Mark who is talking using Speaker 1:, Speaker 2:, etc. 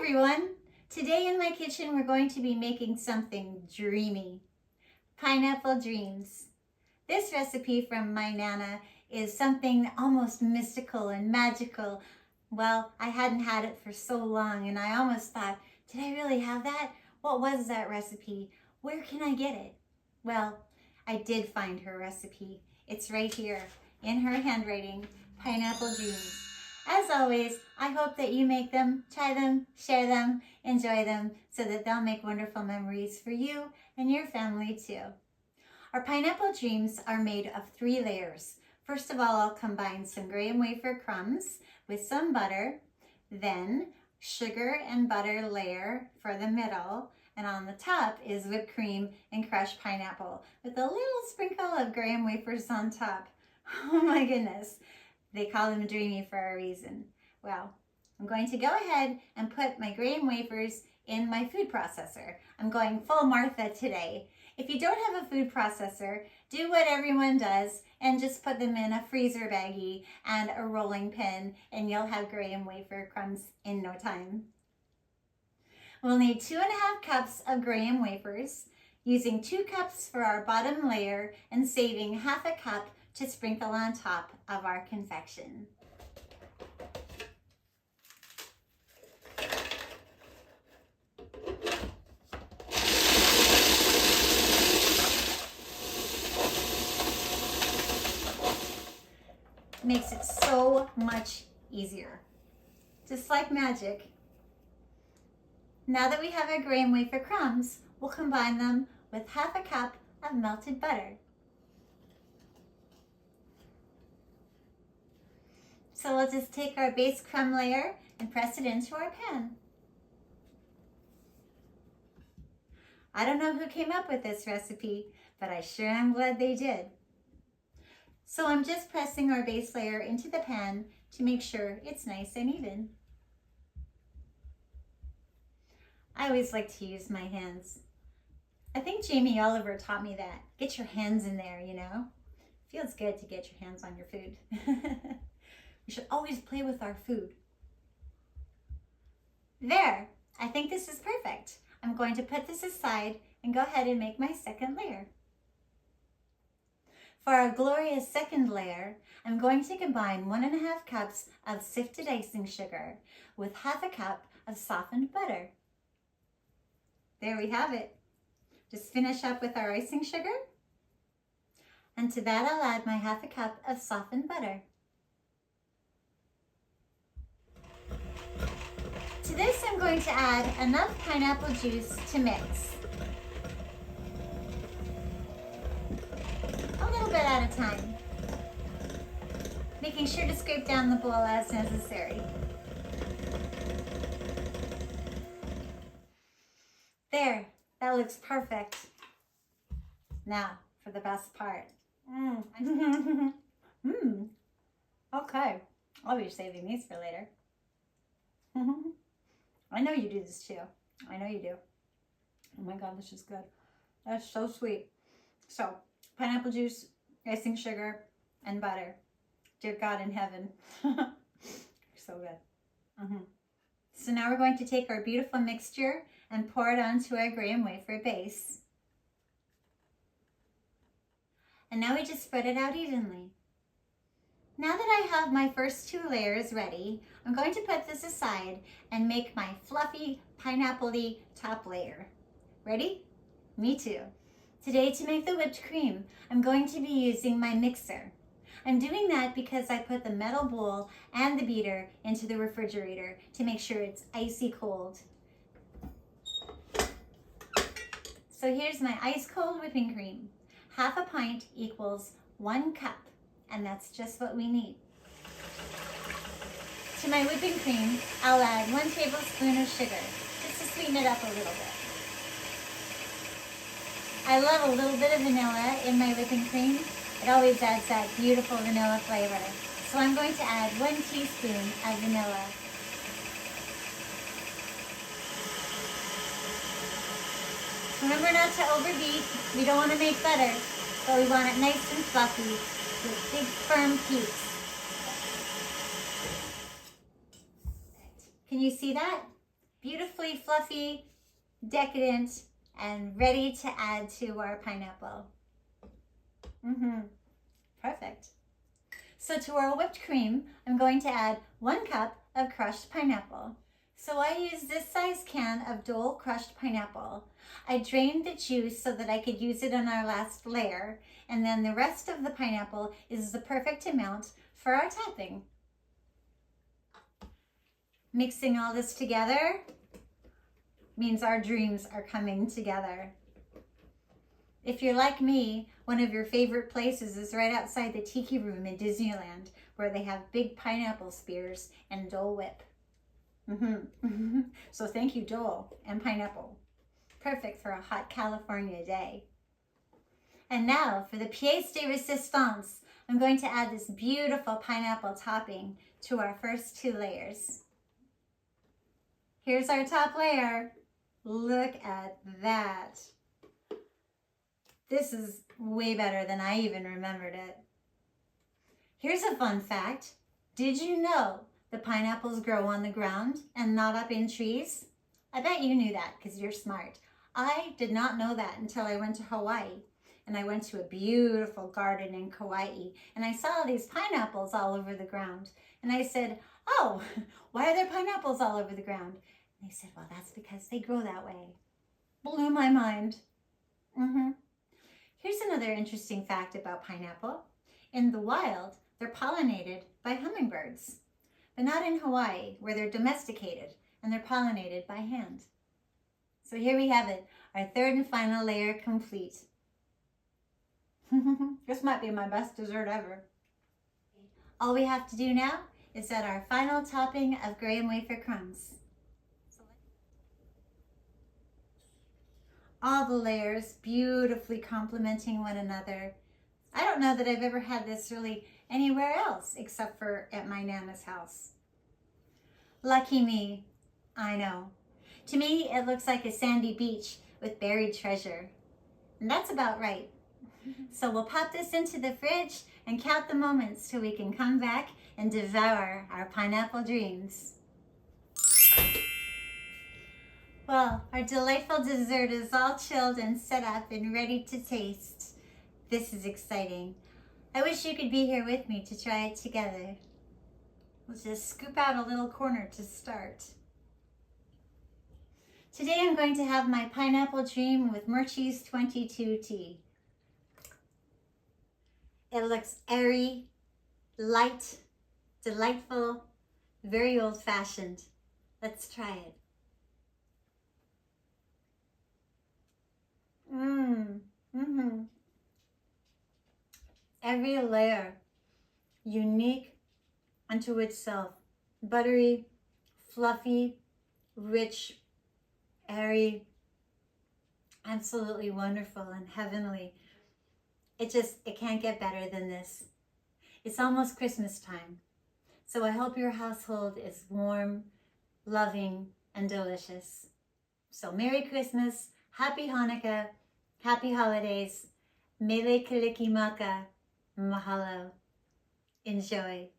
Speaker 1: everyone! Today in my kitchen we're going to be making something dreamy. Pineapple dreams. This recipe from my Nana is something almost mystical and magical. Well, I hadn't had it for so long and I almost thought, did I really have that? What was that recipe? Where can I get it? Well, I did find her recipe. It's right here in her handwriting, Pineapple Dreams. As always, I hope that you make them, try them, share them, enjoy them, so that they'll make wonderful memories for you and your family too. Our pineapple dreams are made of 3 layers. First of all, I'll combine some graham wafer crumbs with some butter, then sugar and butter layer for the middle, and on the top is whipped cream and crushed pineapple with a little sprinkle of graham wafers on top. Oh my goodness. They call them dreamy for a reason. Well, I'm going to go ahead and put my graham wafers in my food processor. I'm going full Martha today. If you don't have a food processor, do what everyone does and just put them in a freezer baggie and a rolling pin and you'll have graham wafer crumbs in no time. We'll need 2.5 cups of graham wafers, using 2 cups for our bottom layer and saving 1/2 cup to sprinkle on top of our confection. Makes it so much easier. Just like magic. Now that we have our graham wafer crumbs, we'll combine them with 1/2 cup of melted butter. So we'll just take our base crumb layer and press it into our pan. I don't know who came up with this recipe, but I sure am glad they did. So I'm just pressing our base layer into the pan to make sure it's nice and even. I always like to use my hands. I think Jamie Oliver taught me that. Get your hands in there, you know? Feels good to get your hands on your food. We should always play with our food. There, I think this is perfect. I'm going to put this aside and go ahead and make my second layer. For our glorious second layer, I'm going to combine 1.5 cups of sifted icing sugar with 1/2 cup of softened butter. There we have it. Just finish up with our icing sugar. And to that I'll add my 1/2 cup of softened butter. To this I'm going to add enough pineapple juice to mix. A little bit at a time. Making sure to scrape down the bowl as necessary. There, that looks perfect. Now for the best part. Okay, I'll be saving these for later. I know you do this too. I know you do. Oh my God, this is good. That's so sweet. So, pineapple juice, icing sugar, and butter. Dear God in heaven. So good. So now we're going to take our beautiful mixture and pour it onto our graham wafer base. And now we just spread it out evenly. Now that I have my first 2 layers ready, I'm going to put this aside and make my fluffy, pineapple-y top layer. Ready? Me too. Today, to make the whipped cream, I'm going to be using my mixer. I'm doing that because I put the metal bowl and the beater into the refrigerator to make sure it's icy cold. So here's my ice cold whipping cream. 1/2 pint equals 1 cup. And that's just what we need. To my whipping cream, I'll add 1 tablespoon of sugar, just to sweeten it up a little bit. I love a little bit of vanilla in my whipping cream. It always adds that beautiful vanilla flavor. So I'm going to add 1 teaspoon of vanilla. Remember not to overbeat. We don't want to make butter, but we want it nice and fluffy, with big firm peaks. Can you see that? beautifully fluffy, decadent, and ready to add to our pineapple. Perfect. So to our whipped cream, I'm going to add 1 cup of crushed pineapple. So I use this size can of Dole crushed pineapple. I drained the juice so that I could use it on our last layer, and then the rest of the pineapple is the perfect amount for our topping. Mixing all this together means our dreams are coming together. If you're like me, one of your favorite places is right outside the Tiki Room in Disneyland, where they have big pineapple spears and Dole Whip. So thank you, Dole and pineapple. Perfect for a hot California day. And now for the pièce de résistance, I'm going to add this beautiful pineapple topping to our first 2 layers. Here's our top layer. Look at that. This is way better than I even remembered it. Here's a fun fact. Did you know the pineapples grow on the ground and not up in trees? I bet you knew that because you're smart. I did not know that until I went to Hawaii. And I went to a beautiful garden in Kauai, and I saw these pineapples all over the ground. And I said, oh, why are there pineapples all over the ground? And they said, well, that's because they grow that way. Blew my mind. Here's another interesting fact about pineapple. In the wild, they're pollinated by hummingbirds, but not in Hawaii, where they're domesticated and they're pollinated by hand. So here we have it, our 3rd and final layer complete. This might be my best dessert ever. All we have to do now is add our final topping of graham wafer crumbs. All the layers beautifully complementing one another. I don't know that I've ever had this really anywhere else except for at my Nana's house. Lucky me, I know. To me, it looks like a sandy beach with buried treasure. And that's about right. So we'll pop this into the fridge and count the moments till we can come back and devour our pineapple dreams. Well, our delightful dessert is all chilled and set up and ready to taste. This is exciting. I wish you could be here with me to try it together. We'll just scoop out a little corner to start. Today I'm going to have my pineapple dream with Murchie's 22 tea. It looks airy, light, delightful, very old-fashioned. Let's try it. Every layer unique unto itself. Buttery, fluffy, rich, airy, absolutely wonderful and heavenly. It can't get better than this. It's almost Christmas time. So I hope your household is warm, loving, and delicious. So Merry Christmas, Happy Hanukkah, Happy Holidays, Mele Kalikimaka, Mahalo. Enjoy.